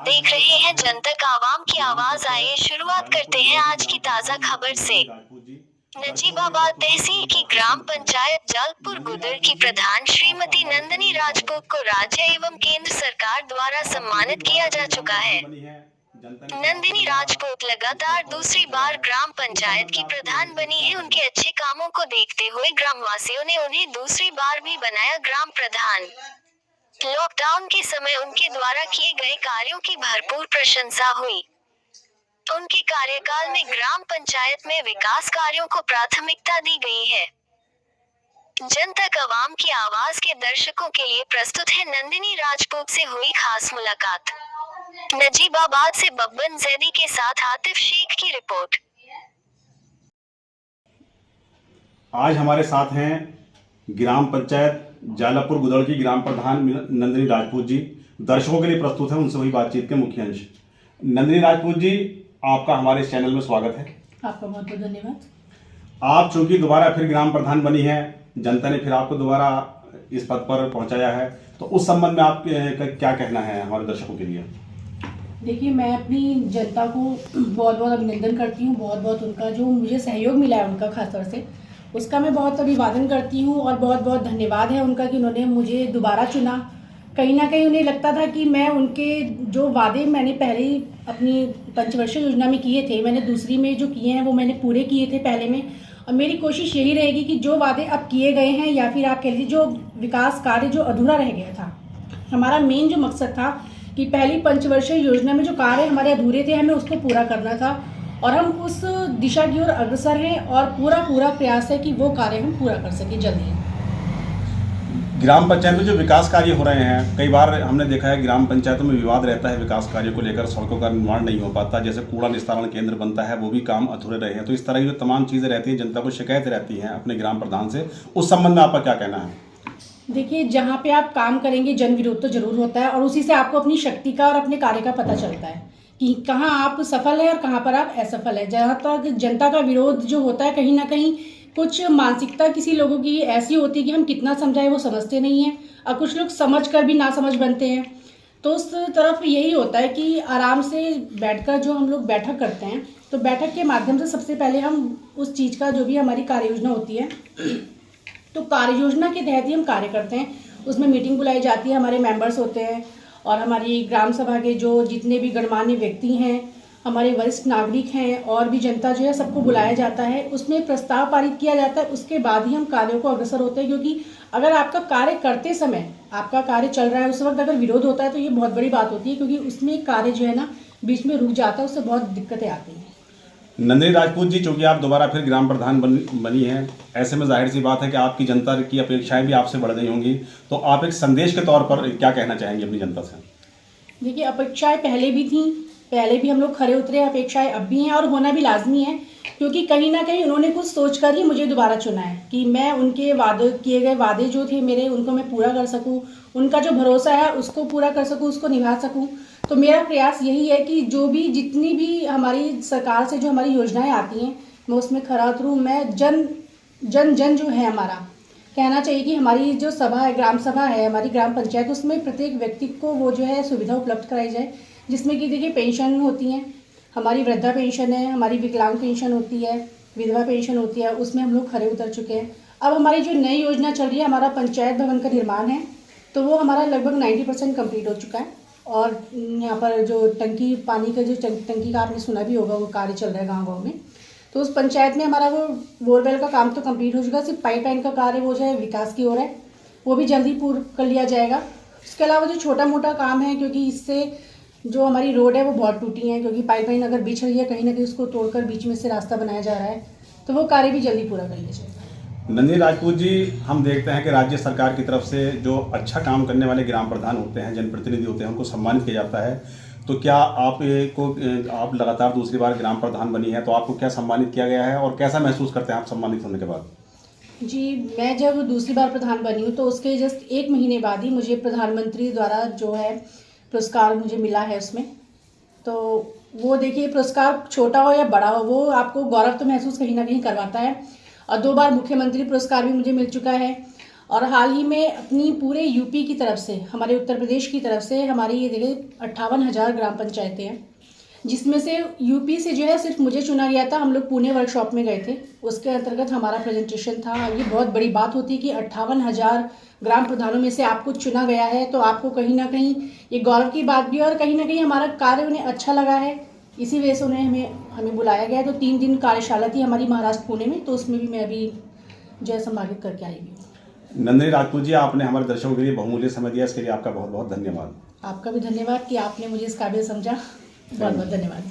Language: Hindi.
देख रहे हैं जनतक आवाम की आवाज। आइए शुरुआत करते हैं आज की ताजा खबर से। नजीबाबाद तहसील की ग्राम पंचायत जलपुर गुदर की प्रधान श्रीमती नंदिनी राजपूत को राज्य एवं केंद्र सरकार द्वारा सम्मानित किया जा चुका है। नंदिनी राजपूत लगातार दूसरी बार ग्राम पंचायत की प्रधान बनी है। उनके अच्छे कामों को देखते हुए ग्रामवासियों ने उन्हें दूसरी बार भी बनाया ग्राम प्रधान। लॉकडाउन के समय उनके द्वारा किए गए कार्यों की भरपूर प्रशंसा हुई। उनके कार्यकाल में ग्राम पंचायत में विकास कार्यों को प्राथमिकता दी गई है। जनतक अवाम की आवाज के दर्शकों के लिए प्रस्तुत है नंदिनी राजपूत से हुई खास मुलाकात। नजीबाबाद से बब्बन जैदी के साथ आतिफ शेख की रिपोर्ट। आज हमारे साथ हैं ग्राम पंचायत जालापुर गुदड़ की ग्राम प्रधान नंदिनी राजपूत जी। दर्शकों के लिए प्रस्तुत है उनसे हुई बातचीत के मुख्य अंश। नंदिनी राजपूत जी, आपका हमारे इस चैनल में स्वागत है। आपका बहुत बहुत धन्यवाद। आप चूंकि दोबारा फिर ग्राम प्रधान बनी हैं, जनता ने फिर आपको दोबारा इस पद पर पहुंचाया है, तो उस संबंध में आप क्या कहना है हमारे दर्शकों के लिए? देखिए, मैं अपनी जनता को बहुत बहुत अभिनंदन करती हूँ। बहुत बहुत उनका जो मुझे सहयोग मिला है उनका खास तौर से उसका मैं बहुत अभिवादन करती हूँ और बहुत बहुत धन्यवाद है उनका कि उन्होंने मुझे दोबारा चुना। कहीं ना कहीं उन्हें लगता था कि मैं उनके जो वादे मैंने पहले ही अपनी पंचवर्षीय योजना में किए थे, मैंने दूसरी में जो किए हैं वो मैंने पूरे किए थे पहले में। और मेरी कोशिश यही रहेगी कि जो वादे अब किए गए हैं या फिर आप कह लीजिए जो विकास कार्य जो अधूरा रह गया था, हमारा मेन जो मकसद था कि पहली पंचवर्षीय योजना में जो कार्य हमारे अधूरे थे हमें उसको पूरा करना था और हम उस दिशा की ओर अग्रसर हैं और पूरा प्रयास है कि वो कार्य हम पूरा कर सकें जल्दी। ग्राम पंचायत में जो विकास कार्य हो रहे हैं, कई बार हमने देखा है ग्राम पंचायतों में विवाद रहता है विकास कार्य को लेकर, सड़कों का निर्माण नहीं हो पाता, जैसे कूड़ा निस्तारण केंद्र बनता है वो भी काम अधूरे रहे हैं। तो इस तरह की जो तमाम चीज़ें रहती हैं, जनता को शिकायतें रहती हैं अपने ग्राम प्रधान से, उस संबंध में आपका क्या कहना है? देखिए, जहाँ पे आप काम करेंगे जन विरोध तो जरूर होता है और उसी से आपको अपनी शक्ति का और अपने कार्य का पता चलता है कि कहाँ आप सफल है और कहाँ पर आप असफल है। जहाँ तक जनता का विरोध जो होता है, कहीं ना कहीं कुछ मानसिकता किसी लोगों की ऐसी होती है कि हम कितना समझाएं वो समझते नहीं हैं और कुछ लोग समझ कर भी ना समझ बनते हैं। तो उस तरफ यही होता है कि आराम से बैठकर जो हम लोग बैठक करते हैं, तो बैठक के माध्यम से सबसे पहले हम उस चीज़ का जो भी हमारी कार्य योजना होती है, तो कार्य योजना के तहत ही हम कार्य करते हैं। उसमें मीटिंग बुलाई जाती है, हमारे मेंबर्स होते हैं और हमारी ग्राम सभा के जो जितने भी गणमान्य व्यक्ति हैं, हमारे वरिष्ठ नागरिक हैं और भी जनता जो है सबको बुलाया जाता है। उसमें प्रस्ताव पारित किया जाता है, उसके बाद ही हम कार्यों को अग्रसर होते हैं। क्योंकि अगर आपका कार्य करते समय आपका कार्य चल रहा है उस वक्त अगर विरोध होता है तो ये बहुत बड़ी बात होती है, क्योंकि उसमें कार्य जो है ना बीच में रुक जाता है, उससे बहुत दिक्कतें आती हैं। नंदिनी राजपूत जी, चूंकि आप दोबारा फिर ग्राम प्रधान बनी हैं, ऐसे में जाहिर सी बात है कि आपकी जनता की अपेक्षाएं भी आपसे बढ़ गई होंगी, तो आप एक संदेश के तौर पर क्या कहना चाहेंगे अपनी जनता से? देखिए, अपेक्षाएं पहले भी थी, पहले भी हम लोग खरे उतरे, अपेक्षाएं अब भी हैं और होना भी लाजमी है। क्योंकि कहीं ना कहीं उन्होंने कुछ सोचकर ही मुझे दोबारा चुना है कि मैं उनके वादे किए गए वादे जो थे मेरे, उनको मैं पूरा कर सकूं, उनका जो भरोसा है उसको पूरा कर सकूं, उसको निभा सकूं। तो मेरा प्रयास यही है कि जो भी जितनी भी हमारी सरकार से जो हमारी योजनाएं आती हैं मैं उसमें खरा उतरूँ। मैं जन जन जन जो है हमारा कहना चाहिए कि हमारी जो सभा है, ग्राम सभा है, हमारी ग्राम पंचायत, उसमें प्रत्येक व्यक्ति को वो जो है सुविधा उपलब्ध कराई जाए, जिसमें कि देखिए पेंशन होती हैं, हमारी वृद्धा पेंशन है, हमारी विकलांग पेंशन होती है, विधवा पेंशन होती है, उसमें हम लोग खरे उतर चुके हैं। अब हमारी जो नई योजना चल रही है, हमारा पंचायत भवन का निर्माण है, तो वो हमारा लगभग 90% कम्प्लीट हो चुका है। और यहाँ पर जो टंकी पानी का जो टंकी का आपने सुना भी होगा, वो कार्य चल रहा है गाँव में। तो उस पंचायत में हमारा वो बोरवेल का काम तो कंप्लीट हो चुका है, सिर्फ पाइपलाइन का कार्य वो जो है विकास की ओर है, वो भी जल्दी पूर्ण कर लिया जाएगा। उसके अलावा जो छोटा मोटा काम है, क्योंकि इससे जो हमारी रोड है वो बहुत टूटी है, क्योंकि पाइपलाइन अगर बिछ रही है कहीं ना कहीं उसको तोड़कर बीच में से रास्ता बनाया जा रहा है, तो वो कार्य भी जल्दी पूरा कर लिया जाएगा। नंदिनी राजपूत जी, हम देखते हैं कि राज्य सरकार की तरफ से जो अच्छा काम करने वाले ग्राम प्रधान होते हैं, जनप्रतिनिधि होते हैं, उनको सम्मानित किया जाता है। तो क्या आप आप लगातार दूसरी बार ग्राम प्रधान बनी है, तो आपको क्या सम्मानित किया गया है और कैसा महसूस करते हैं आप सम्मानित होने के बाद? जी, मैं जब दूसरी बार प्रधान बनी हूँ तो उसके जस्ट 1 महीने बाद ही मुझे प्रधानमंत्री द्वारा जो है पुरस्कार मुझे मिला है उसमें। तो वो देखिए, पुरस्कार छोटा हो या बड़ा हो, वो आपको गौरव तो महसूस कहीं ना कहीं करवाता है। और 2 बार मुख्यमंत्री पुरस्कार भी मुझे मिल चुका है और हाल ही में अपनी पूरे यूपी की तरफ से, हमारे उत्तर प्रदेश की तरफ से हमारी ये देखिए 58,000 ग्राम पंचायतें हैं, जिसमें से यूपी से जो है सिर्फ मुझे चुना गया था। हम लोग पुणे वर्कशॉप में गए थे, उसके अंतर्गत हमारा प्रेजेंटेशन था। ये बहुत बड़ी बात होती है कि 58,000 ग्राम प्रधानों में से आपको चुना गया है, तो आपको कहीं ना कहीं ये गौरव की बात भी है और कहीं ना कहीं हमारा कार्य उन्हें अच्छा लगा है, इसी वजह से उन्हें हमें बुलाया गया है। तो 3 दिन कार्यशाला थी हमारी महाराष्ट्र पुणे में, तो उसमें भी मैं अभी जो है संभावित करके आई हूँ। नंदिनी राजपूत जी, आपने हमारे दर्शकों के लिए बहुमूल्य समय दिया, इसके लिए आपका बहुत बहुत धन्यवाद। आपका भी धन्यवाद कि आपने मुझे इस काबिल समझा। बहुत बहुत धन्यवाद।